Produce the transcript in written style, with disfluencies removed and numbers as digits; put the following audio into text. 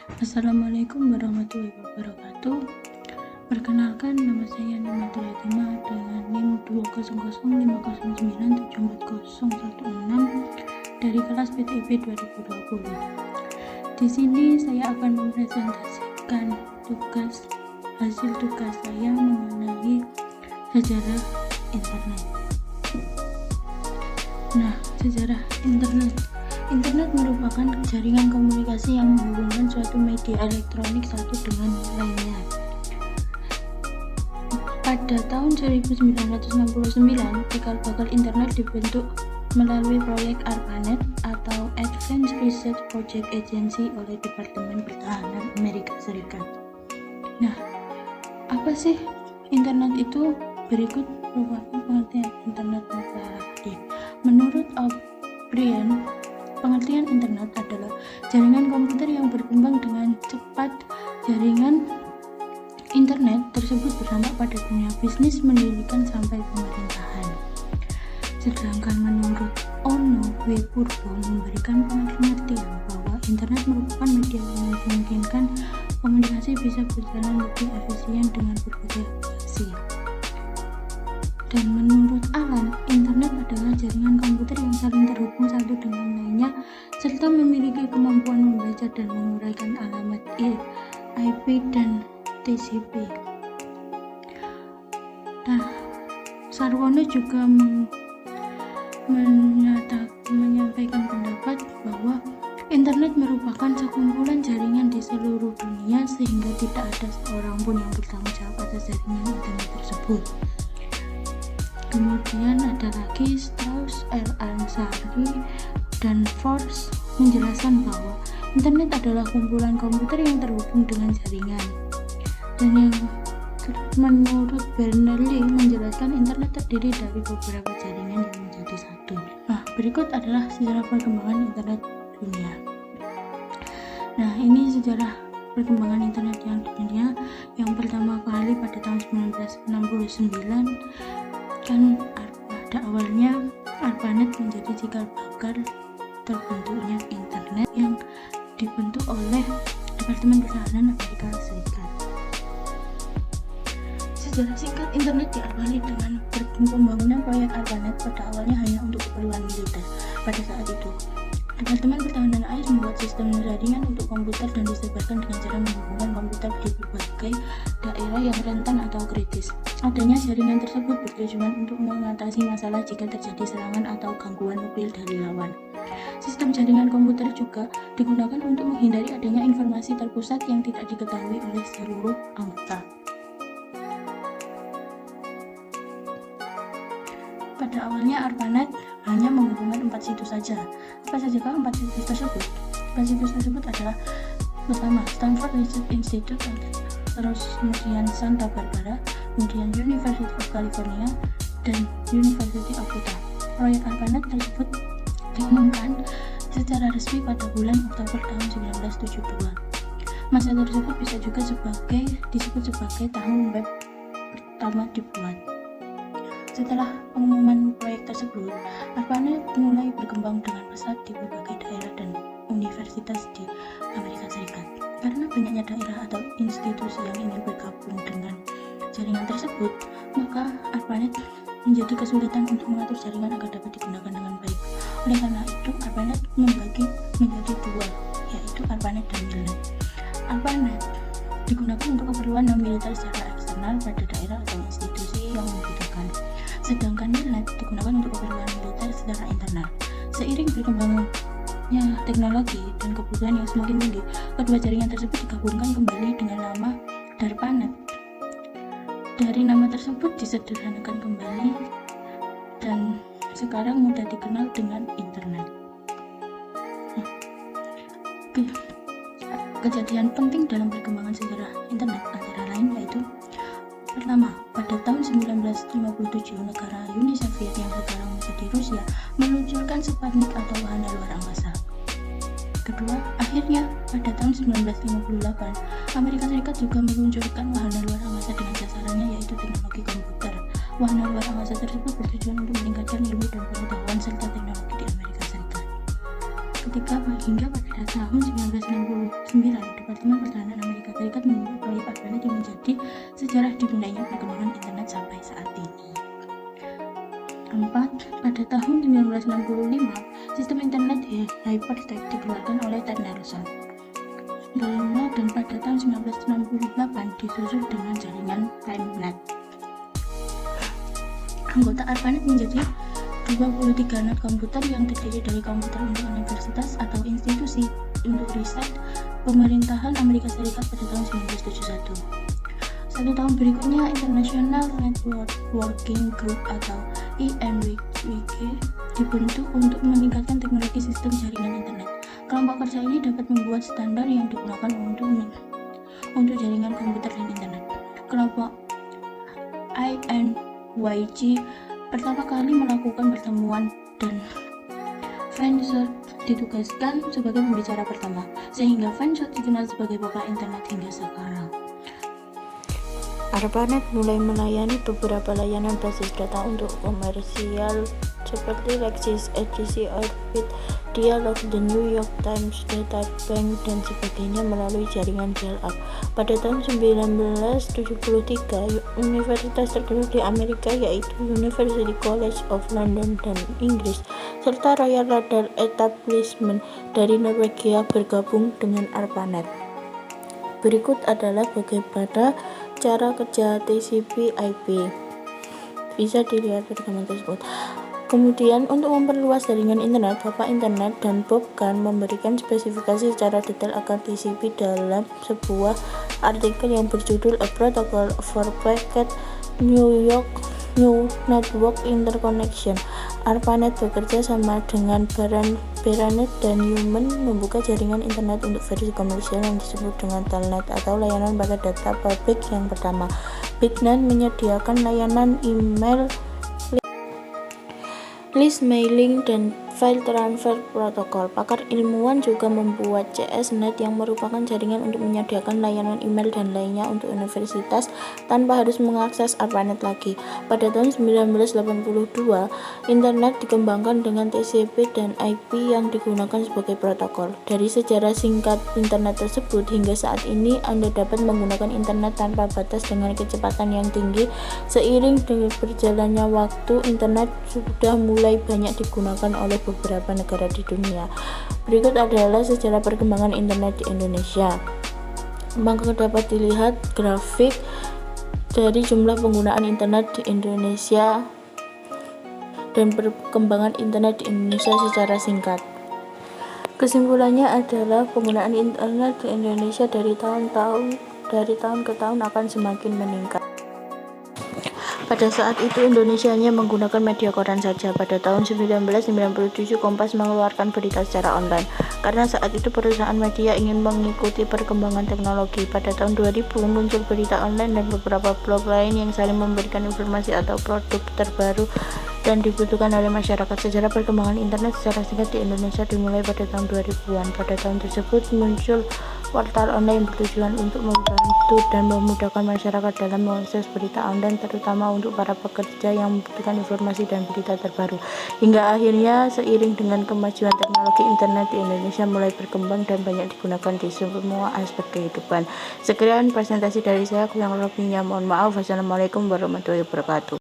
Assalamualaikum warahmatullahi wabarakatuh. Perkenalkan, nama saya Nimatul Yatimah dengan NIM 20050974016 dari kelas PTIP 2020. Di sini saya akan mempresentasikan hasil tugas saya mengenai sejarah internet. Nah, sejarah Internet merupakan jaringan komunikasi yang menghubungkan suatu media elektronik satu dengan lainnya. Pada tahun 1969, cikal bakal internet dibentuk melalui proyek ARPANET atau Advanced Research Project Agency oleh Departemen Pertahanan Amerika Serikat. Nah, apa sih internet itu? Berikut merupakan pengertian internet matahari. Menurut O'Brien, pengertian internet adalah jaringan komputer yang berkembang dengan cepat. Jaringan internet tersebut berdampak pada dunia bisnis, pendidikan, sampai pemerintahan. Sedangkan menurut Ono W. Purbo memberikan pengertian bahwa internet merupakan media yang memungkinkan komunikasi bisa berjalan lebih efisien dengan berbagai aplikasi. Dan menurut Alan, internet adalah jaringan komputer yang saling terhubung satu dengan lainnya serta memiliki kemampuan membaca dan menguraikan alamat IP dan TCP. Nah, Sarwono juga menyampaikan pendapat bahwa internet merupakan sekumpulan jaringan di seluruh dunia sehingga tidak ada seorang pun yang bertanggung jawab atas jaringan internet tersebut. Kemudian ada lagi Strauss, R. Ansari, dan Force menjelaskan bahwa internet adalah kumpulan komputer yang terhubung dengan jaringan. Dan yang menurut Berners-Lee menjelaskan internet terdiri dari beberapa jaringan yang menjadi satu. Nah, berikut adalah sejarah perkembangan internet dunia. Nah, ini sejarah perkembangan internet yang di dunia. Yang pertama kali pada tahun 1969 kan pada awalnya ARPANET menjadi cikal bakal terbentuknya internet yang dibentuk oleh Departemen Pertahanan Amerika Serikat. Sejarah singkat internet diawali dengan pembangunan proyek ARPANET pada awalnya hanya untuk keperluan militer. Pada saat itu, Departemen Pertahanan AS membuat sistem jaringan untuk komputer dan disebarkan dengan cara menghubungkan komputer di berbagai daerah yang rentan atau kritis. Adanya jaringan tersebut bertujuan untuk mengatasi masalah jika terjadi serangan atau gangguan nuklir dari lawan. Sistem jaringan komputer juga digunakan untuk menghindari adanya informasi terpusat yang tidak diketahui oleh seluruh anggota. Pada awalnya ARPANET hanya menghubungkan 4 situs saja. Apa sajakah 4 situs tersebut? 4 situs tersebut adalah pertama, Stanford Research Institute, terus kemudian Santa Barbara, kemudian University of California, dan University of Utah. Proyek ARPANET tersebut diumumkan secara resmi pada bulan Oktober tahun 1972. Masa tersebut bisa juga disebut sebagai tahun web pertama dibuat. Setelah pengumuman proyek tersebut, ARPANET mulai berkembang dengan pesat di berbagai daerah dan universitas di Amerika Serikat. Karena banyaknya daerah atau institusi yang ingin bergabung dengan jaringan tersebut, maka ARPANET menjadi kesulitan untuk mengatur jaringan agar dapat digunakan dengan baik. Oleh karena itu, ARPANET membagi menjadi dua, yaitu ARPANET dan MILNET. ARPANET digunakan untuk keperluan non-militer secara eksternal pada daerah atau institusi yang membutuhkan. Sedangkan MILNET digunakan untuk keperluan militer secara internal. Seiring berkembangnya teknologi dan kebutuhan yang semakin tinggi, kedua jaringan tersebut digabungkan kembali dengan nama DARPANET. Dari nama tersebut disederhanakan kembali dan sekarang mudah dikenal dengan internet. Kejadian penting dalam perkembangan sejarah internet antara lain yaitu: pertama, pada tahun 1957 negara Uni Soviet yang sekarang menjadi Rusia meluncurkan Sputnik atau wahana luar angkasa. Kedua, akhirnya pada tahun 1958 Amerika Serikat juga meluncurkan wahana luar angkasa dengan sasarannya yaitu teknologi komputer. Wahana luar angkasa tersebut bertujuan untuk meningkatkan ilmu dan pengetahuan serta teknologi di Amerika Serikat. Ketiga, hingga pada tahun 1969 Departemen Pertahanan Amerika Serikat menyebut proyek ARPANET yang menjadi sejarah dimulainya perkembangan internet sampai saat ini. 4. Pada tahun 1965, sistem internet hypertext dikeluarkan oleh Ted Nelson. Dan pada tahun 1968 disusul dengan jaringan TimeNet. Anggota ARPANET menjadi 23 net komputer yang terdiri dari komputer untuk universitas atau institusi untuk riset pemerintahan Amerika Serikat pada tahun 1971. 1 tahun berikutnya, International Network Working Group atau INWG dibentuk untuk meningkatkan teknologi sistem jaringan internet. Kelompok kerja ini dapat membuat standar yang digunakan untuk jaringan komputer dan internet. Kelompok INWG pertama kali melakukan pertemuan dan Fenscher ditugaskan sebagai pembicara pertama, sehingga Fenscher dikenal sebagai bapak internet hingga sekarang. ARPANET mulai melayani beberapa layanan basis data untuk komersial seperti Lexis, EDC, Orbit, Dialog, The New York Times, Data Bank, dan sebagainya melalui jaringan dial-up. Pada tahun 1973, universitas terkenal di Amerika yaitu University College of London dan Inggris, serta Royal Radar Establishment dari Norwegia bergabung dengan ARPANET. Berikut adalah bagaimana cara kerja TCP/IP. Bisa dilihat rekaman tersebut. Kemudian, untuk memperluas jaringan internet, Bapak Internet dan Bob Kahn memberikan spesifikasi secara detail akan TCP dalam sebuah artikel yang berjudul A Protocol for Packet New Network Interconnection. ARPANET bekerja sama dengan Beranet dan Newman membuka jaringan internet untuk versi komersial yang disebut dengan Telnet atau layanan paket data publik yang pertama. BitNet menyediakan layanan email, list mailing, dan file transfer protokol. Pakar ilmuwan juga membuat CSNet yang merupakan jaringan untuk menyediakan layanan email dan lainnya untuk universitas tanpa harus mengakses ARPANET lagi. Pada tahun 1982, internet dikembangkan dengan TCP dan IP yang digunakan sebagai protokol. Dari sejarah singkat internet tersebut hingga saat ini, Anda dapat menggunakan internet tanpa batas dengan kecepatan yang tinggi. Seiring dengan berjalannya waktu, internet sudah mulai banyak digunakan oleh beberapa negara di dunia. Berikut adalah sejarah perkembangan internet di Indonesia. Maka dapat dilihat grafik dari jumlah penggunaan internet di Indonesia dan perkembangan internet di Indonesia secara singkat. Kesimpulannya adalah penggunaan internet di Indonesia dari tahun ke tahun akan semakin meningkat. Pada saat itu Indonesia hanya menggunakan media koran saja. Pada tahun 1997 Kompas mengeluarkan berita secara online karena saat itu perusahaan media ingin mengikuti perkembangan teknologi. Pada tahun 2000 muncul berita online dan beberapa blog lain yang saling memberikan informasi atau produk terbaru dan dibutuhkan oleh masyarakat. Sejarah perkembangan internet secara singkat di Indonesia dimulai pada tahun 2000-an. Pada tahun tersebut muncul portal online yang bertujuan untuk membantu dan memudahkan masyarakat dalam mengakses berita online, terutama untuk para pekerja yang membutuhkan informasi dan berita terbaru. Hingga akhirnya seiring dengan kemajuan teknologi internet di Indonesia mulai berkembang dan banyak digunakan di semua aspek kehidupan. Sekian presentasi dari saya, kurang lebihnya mohon maaf. Wassalamualaikum warahmatullahi wabarakatuh.